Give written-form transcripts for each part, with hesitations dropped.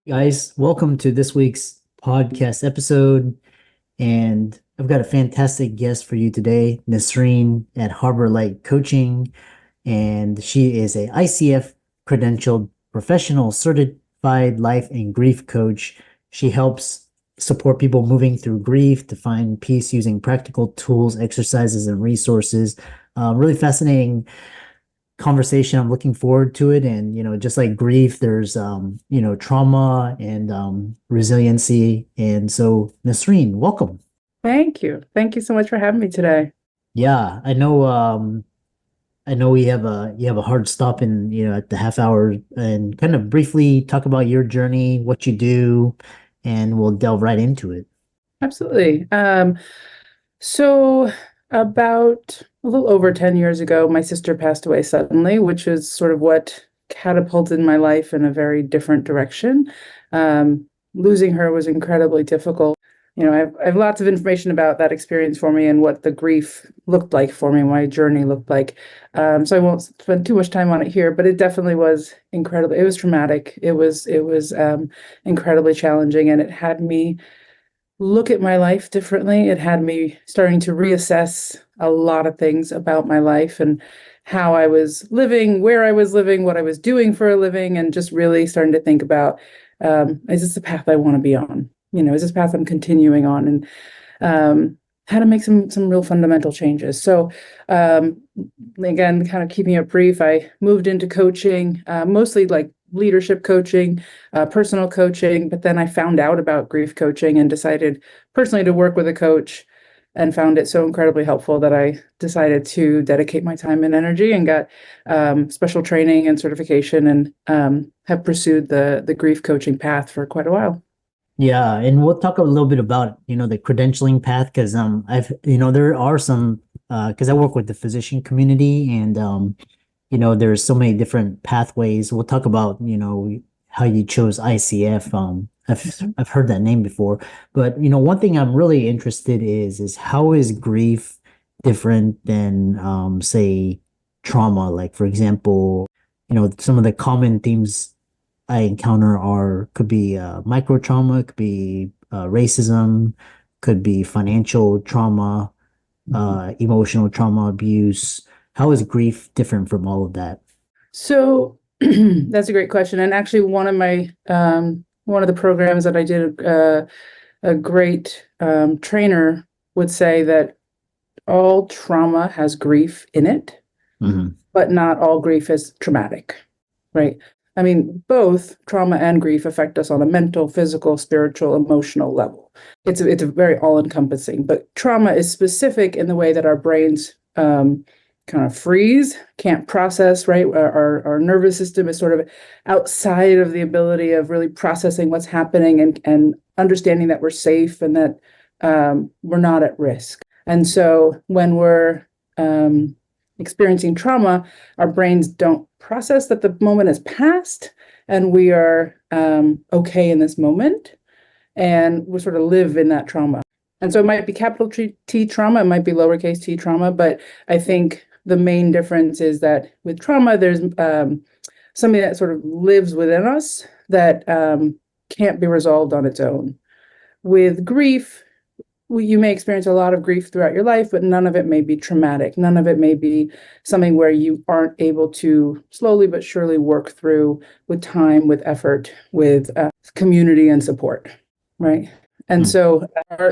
Guys, welcome to this week's podcast episode. And I've got a fantastic guest for you today, Nesreen at Harbor Light Coaching. And she is a ICF credentialed professional certified life and grief coach. She helps support people moving through grief to find peace using practical tools, exercises, and resources. Really fascinating conversation. I'm looking forward to it. And, just like grief, there's, trauma and resiliency. And so, Nasreen, welcome. Thank you. Thank you so much for having me today. Yeah, I know you have a hard stop in, at the half hour and kind of briefly talk about your journey, what you do, and we'll delve right into it. Absolutely. So about a little over 10 years ago, my sister passed away suddenly, which is sort of what catapulted my life in a very different direction. Losing her was incredibly difficult. I have lots of information about that experience for me and what the grief looked like for me, my journey looked like. So I won't spend too much time on it here, but it definitely was incredible. It was traumatic. It was incredibly challenging, and it had me look at my life differently. It had me starting to reassess a lot of things about my life and how I was living, where I was living, what I was doing for a living, and just really starting to think about, is this the path I want to be on? Is this path I'm continuing on? And how to make some real fundamental changes. So um, again, kind of keeping it brief, I moved into coaching, mostly like leadership coaching, personal coaching, but then I found out about grief coaching and decided personally to work with a coach and found it so incredibly helpful that I decided to dedicate my time and energy and got special training and certification and have pursued the grief coaching path for quite a while. Yeah, and we'll talk a little bit about, the credentialing path because there are some because I work with the physician community and there's so many different pathways. We'll talk about, how you chose ICF. I've heard that name before, but one thing I'm really interested is how is grief different than say trauma? Like for example, some of the common themes I encounter are could be micro trauma, could be racism, could be financial trauma, emotional trauma, abuse. How is grief different from all of that? So that's a great question. And actually, one of the programs that I did, a great trainer would say that all trauma has grief in it, Hmm. but not all grief is traumatic, right? I mean, both trauma and grief affect us on a mental, physical, spiritual, emotional level. It's a very all-encompassing, but trauma is specific in the way that our brains kind of freeze, can't process, right? Our nervous system is sort of outside of the ability of really processing what's happening and understanding that we're safe and that we're not at risk. And so when we're experiencing trauma, our brains don't process that the moment has passed and we are okay in this moment. And we sort of live in that trauma. And so it might be capital T trauma, it might be lowercase t trauma, but I think the main difference is that with trauma, there's something that sort of lives within us that can't be resolved on its own. With grief, you may experience a lot of grief throughout your life, but none of it may be traumatic. None of it may be something where you aren't able to slowly but surely work through with time, with effort, with community and support, right? And Mm. so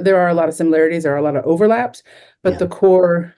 there are a lot of similarities, there are a lot of overlaps, but Yeah.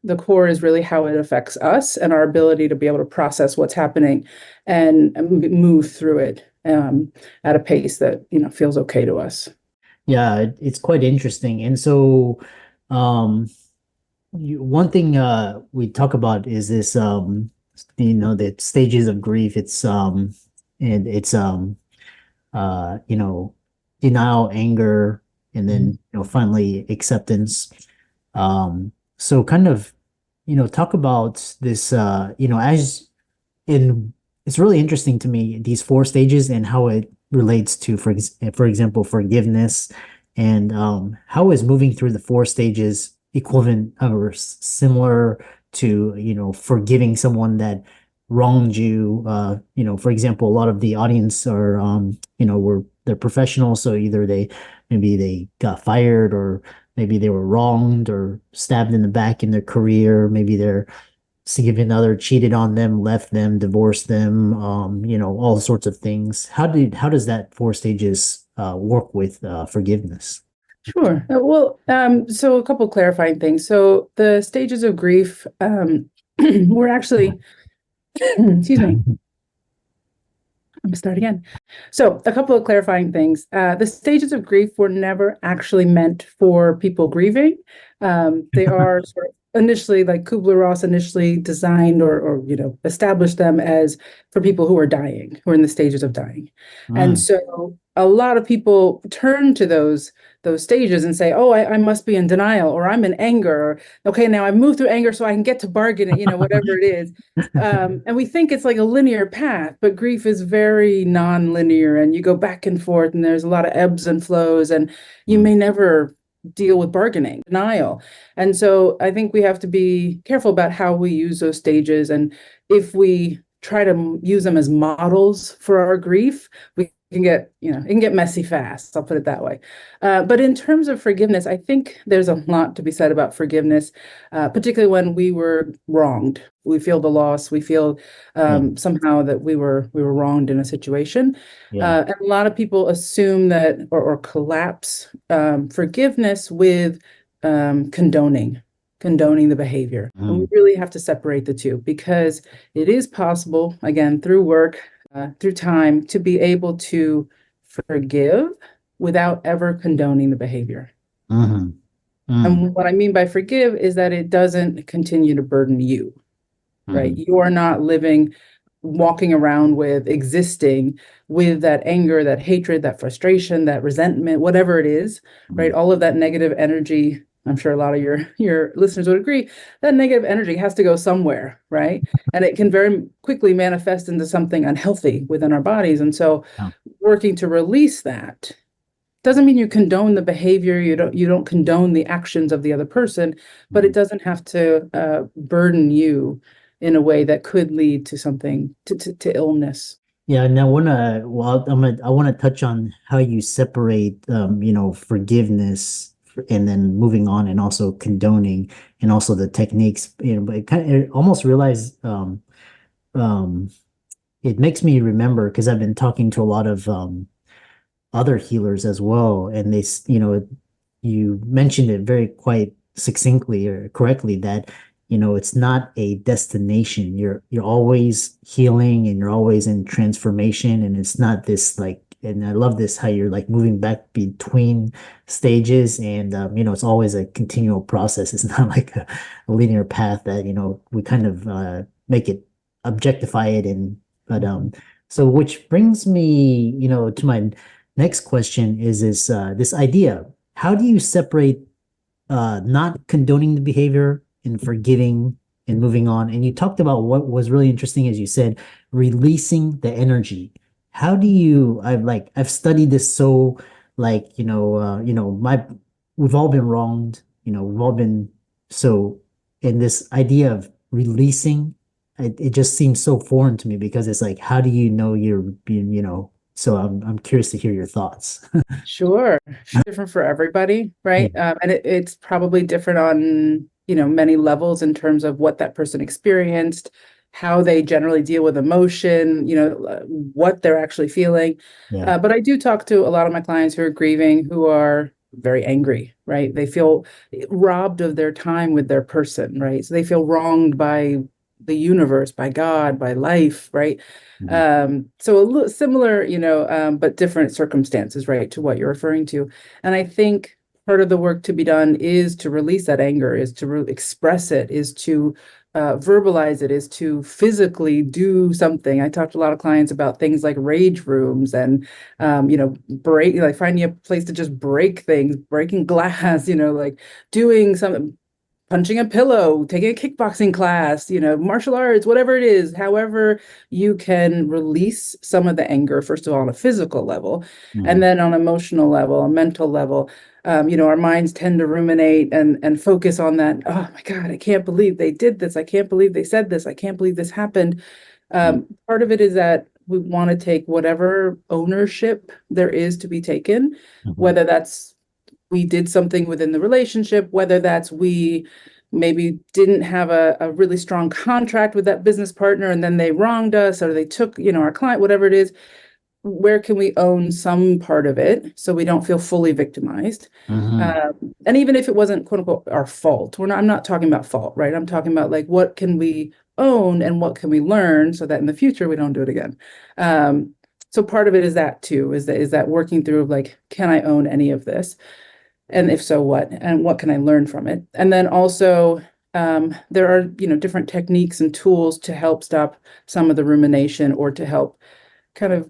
the core is really how it affects us and our ability to be able to process what's happening and move through it at a pace that feels okay to us. Yeah, it's quite interesting. And so, um, one thing we talk about is this, the stages of grief. And it's you know, denial, anger, and then finally acceptance. So kind of, talk about this. As in, it's really interesting to me these four stages and how it relates to, for example, forgiveness, and how is moving through the four stages equivalent or similar to forgiving someone that wronged you. For example, a lot of the audience are, they're professionals, so either maybe they got fired, or maybe they were wronged or stabbed in the back in their career. Maybe their significant other cheated on them, left them, divorced them, all sorts of things. How does that four stages work with forgiveness? Sure. So a couple clarifying things. So the stages of grief were actually, excuse me, I'm gonna start again. So a couple of clarifying things. The stages of grief were never actually meant for people grieving. They are sort of initially, like Kubler-Ross initially designed or established them as for people who are dying, who are in the stages of dying. And Mm, so a lot of people turn to those stages and say, oh, I must be in denial, or I'm in anger, or okay, now I've moved through anger so I can get to bargain, whatever it is. And we think it's like a linear path, but grief is very non-linear, and you go back and forth, and there's a lot of ebbs and flows, and you mm, may never deal with bargaining, denial. And so I think we have to be careful about how we use those stages. And if we try to use them as models for our grief, we can get, it can get messy fast. I'll put it that way. But in terms of forgiveness, I think there's a lot to be said about forgiveness, particularly when we were wronged. We feel the loss. We feel yeah, somehow that we were wronged in a situation. yeah. And a lot of people assume that or collapse forgiveness with condoning the behavior. And we Mm, really have to separate the two, because it is possible, again, through work, through time, to be able to forgive without ever condoning the behavior. mhm, mm, And what I mean by forgive is that it doesn't continue to burden you, right? mhm, You are not living, walking around with, existing with that anger, that hatred, that frustration, that resentment, whatever it is, right? mm, All of that negative energy. I'm sure a lot of your listeners would agree that negative energy has to go somewhere, right? And it can very quickly manifest into something unhealthy within our bodies. And so yeah, working to release that doesn't mean you condone the behavior, you don't condone the actions of the other person, but it mm. doesn't have to burden you in a way that could lead to something to illness. Yeah, and I want to touch on how you separate, forgiveness and then moving on, and also condoning, and also the techniques. But it almost realize, um, it makes me remember because I've been talking to a lot of other healers as well, and you mentioned it very quite succinctly or correctly that it's not a destination. You're always healing, and you're always in transformation, and it's not this like. And I love this how you're like moving back between stages, and it's always a continual process. It's not like a linear path that we kind of make it objectify it, and but so which brings me to my next question is this idea. How do you separate not condoning the behavior and forgiving and moving on? And you talked about what was really interesting, as you said, releasing the energy. How do you, I've studied this, so like, my we've all been wronged, we've all been so in this idea of releasing, it just seems so foreign to me, because it's like, how do you know you're being, so I'm curious to hear your thoughts. Sure. Different for everybody, Yeah, right? And it's probably different on, many levels in terms of what that person experienced, how they generally deal with emotion, what they're actually feeling. yeah, But I do talk to a lot of my clients who are grieving, who are very angry, right? They feel robbed of their time with their person, right? So they feel wronged by the universe, by God, by life, right? mhm, So a little similar, but different circumstances, right, to what you're referring to. And I think part of the work to be done is to release that anger, is to express it, is to verbalize it, is to physically do something. I talked to a lot of clients about things like rage rooms and, break, like finding a place to just break things, breaking glass, like doing some punching a pillow, taking a kickboxing class, martial arts, whatever it is, however you can release some of the anger, first of all, on a physical level, and mhm, then on an emotional level, a mental level. Our minds tend to ruminate and focus on that. Oh my God, I can't believe they did this. I can't believe they said this. I can't believe this happened. Part of it is that we want to take whatever ownership there is to be taken, Mhm. whether that's we did something within the relationship, whether that's we maybe didn't have a really strong contract with that business partner and then they wronged us or they took, our client, whatever it is. Where can we own some part of it so we don't feel fully victimized? Mhm. And even if it wasn't quote unquote our fault, I'm not talking about fault, right? I'm talking about like what can we own and what can we learn so that in the future we don't do it again. Um, so part of it is that too, is that working through like, can I own any of this? And if so, what? And what can I learn from it? And then also, there are, different techniques and tools to help stop some of the rumination or to help kind of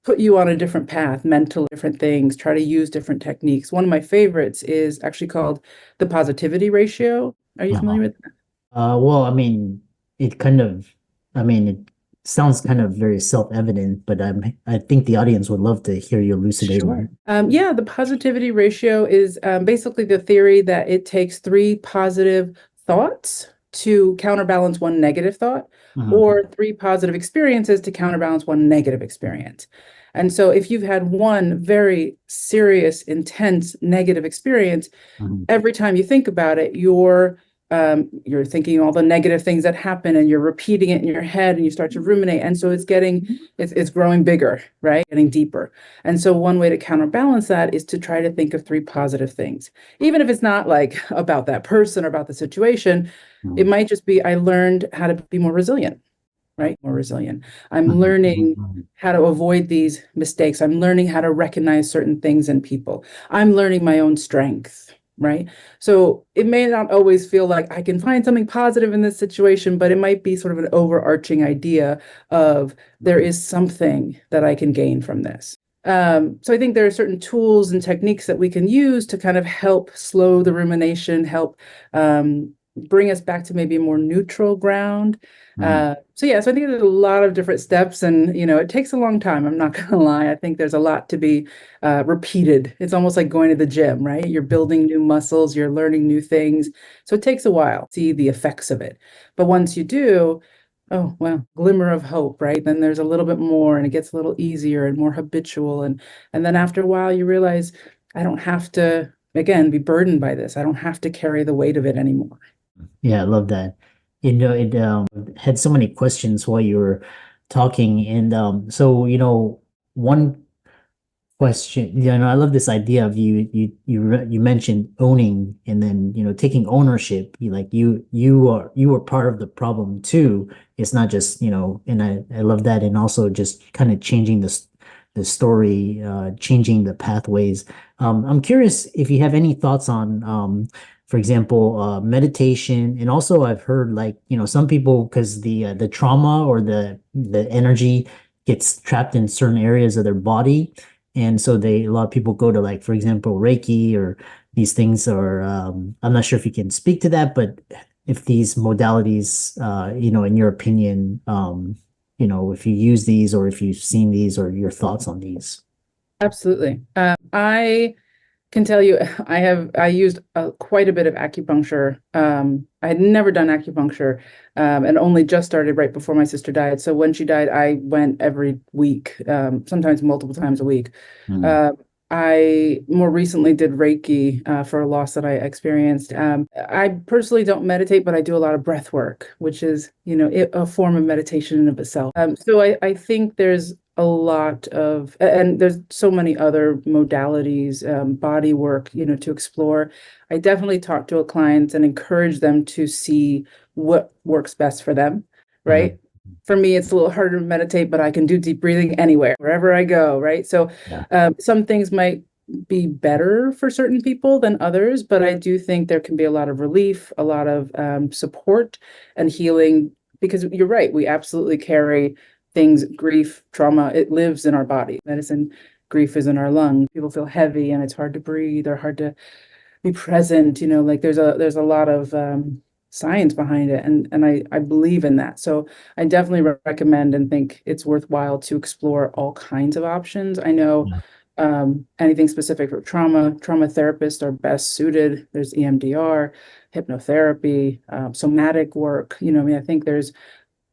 put you on a different path, mental different things, try to use different techniques. One of my favorites is actually called the positivity ratio. Are you Uh-huh. familiar with that? Well, I mean, it kind of, I mean, it sounds kind of very self-evident, but I think the audience would love to hear you elucidate on Sure. it. Yeah, the positivity ratio is basically the theory that it takes three positive thoughts to counterbalance one negative thought, Mhm. or three positive experiences to counterbalance one negative experience. And so if you've had one very serious, intense negative experience, Mhm. every time you think about it, you're thinking all the negative things that happen and you're repeating it in your head and you start to ruminate. And so it's growing bigger, right? Getting deeper. And so one way to counterbalance that is to try to think of three positive things. Even if it's not like about that person or about the situation, it Mhm. might just be I learned how to be more resilient, right? More resilient. I'm Mhm. learning Mhm. how to avoid these mistakes. I'm learning how to recognize certain things in people. I'm learning my own strength, right? So it may not always feel like I can find something positive in this situation, but it might be sort of an overarching idea of there is something that I can gain from this. So I think there are certain tools and techniques that we can use to kind of help slow the rumination, help bring us back to maybe a more neutral ground. Mhm. So yeah, so I think there's a lot of different steps, and it takes a long time. I'm not gonna lie. I think there's a lot to be repeated. It's almost like going to the gym, right? You're building new muscles, you're learning new things, so it takes a while to see the effects of it. But once you do, oh well, glimmer of hope, right? Then there's a little bit more, and it gets a little easier and more habitual, and then after a while, you realize I don't have to again be burdened by this. I don't have to carry the weight of it anymore. Yeah, I love that. It had so many questions while you were talking, and so one question. I love this idea of you mentioned owning, and then taking ownership. You are part of the problem too. It's not just and I love that, and also just kind of changing the story, changing the pathways. I'm curious if you have any thoughts on for example, meditation, and also I've heard like some people, because the trauma or the energy gets trapped in certain areas of their body, and so a lot of people go to, like, for example, Reiki or these things, or I'm not sure if you can speak to that, but if these modalities, in your opinion, if you use these or if you've seen these or your thoughts on these. Absolutely. I can tell you, I used quite a bit of acupuncture. I had never done acupuncture, and only just started right before my sister died. So when she died, I went every week, sometimes multiple times a week. Mm, Uh, I more recently did Reiki for a loss that I experienced. I personally don't meditate, but I do a lot of breath work, which is, a form of meditation in of itself. So I think there's a lot of, and there's so many other modalities, body work, to explore. I definitely talk to a client and encourage them to see what works best for them, mm, right? For me, it's a little harder to meditate, but I can do deep breathing anywhere, wherever I go, right? So yeah. some things might be better for certain people than others, but I do think there can be a lot of relief, a lot of support and healing, because you're right, we absolutely carry things, grief, trauma, it lives in our body. Medicine, grief is in our lungs. People feel heavy and it's hard to breathe or hard to be present, like there's a lot of science behind it, and I believe in that. So I definitely recommend and think it's worthwhile to explore all kinds of options. I know Yeah. anything specific for trauma therapists are best suited. There's EMDR, hypnotherapy, somatic work. I mean, I think there's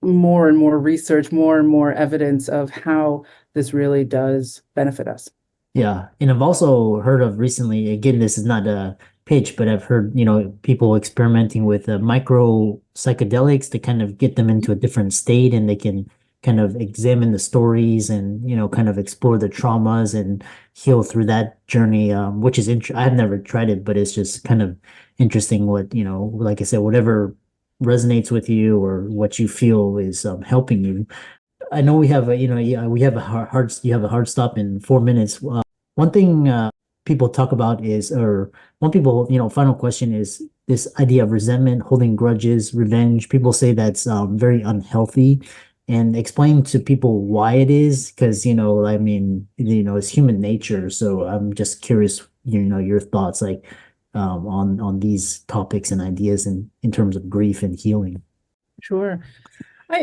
more and more research, more and more evidence of how this really does benefit us. Yeah, and I've also heard of recently, again, this is not a pitch, but I've heard, people experimenting with micro psychedelics to kind of get them into a different state and they can kind of examine the stories and, kind of explore the traumas and heal through that journey, which is I've never tried it, but it's just kind of interesting what, like I said, whatever resonates with you or what you feel is helping you. I know we have a, yeah, we have a you have a hard stop in 4 minutes. One thing people talk about is, or one people, final question is this idea of resentment, holding grudges, revenge. People say that's very unhealthy, and explain to people why it is, because, I mean, it's human nature. So I'm just curious, your thoughts, like, on these topics and ideas in terms of grief and healing. Sure.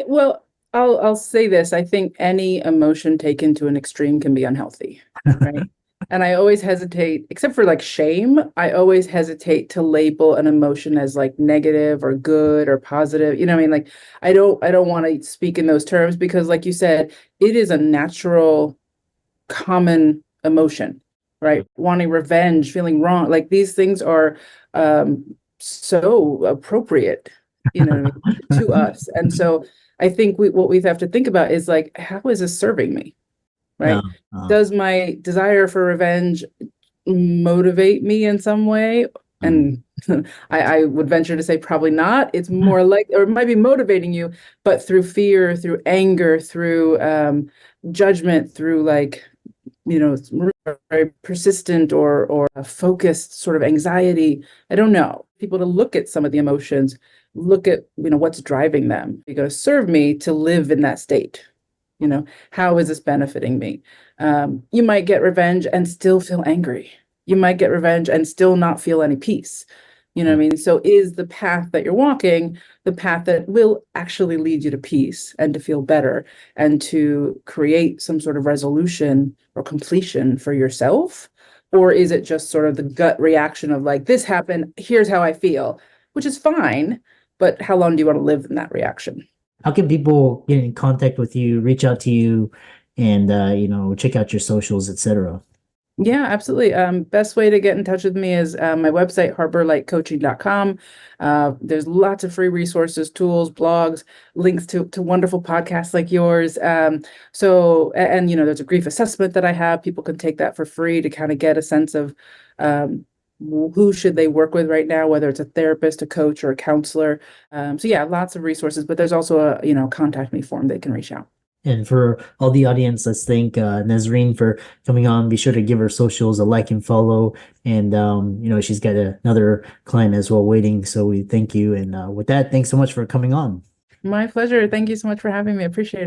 Well, I'll say this. I think any emotion taken to an extreme can be unhealthy, right? And I always hesitate, except for like shame, I always hesitate to label an emotion as like negative or good or positive. You know what I mean? Like I don't want to speak in those terms because like you said, it is a natural common emotion, right? Wanting revenge, feeling wrong. Like these things are so appropriate, what I mean, to us. And so I think what we have to think about is like, how is this serving me, Yeah. right? Does my desire for revenge motivate me in some way? Mm. And I would venture to say probably not. It's more like, or it might be motivating you, but through fear, through anger, through judgment, through like very persistent or a focused sort of anxiety. I don't know. People to look at some of the emotions, look at, what's driving them. You're going to serve me to live in that state. How is this benefiting me? You might get revenge and still feel angry. You might get revenge and still not feel any peace. You know what I mean? So is the path that you're walking the path that will actually lead you to peace and to feel better and to create some sort of resolution or completion for yourself? Or is it just sort of the gut reaction of like, this happened, here's how I feel, which is fine, but how long do you want to live in that reaction? How can people get in contact with you, reach out to you, and check out your socials, etc.? Yeah, absolutely. Best way to get in touch with me is my website, harborlightcoaching.com. There's lots of free resources, tools, blogs, links to wonderful podcasts like yours. And there's a grief assessment that I have. People can take that for free to kind of get a sense of who should they work with right now, whether it's a therapist, a coach, or a counselor. So yeah, lots of resources, but there's also a contact me form they can reach out. And for all the audience, let's thank Nesreen for coming on. Be sure to give her socials a like and follow. And she's got another client as well waiting. So we thank you. And with that, thanks so much for coming on. My pleasure. Thank you so much for having me. Appreciate it.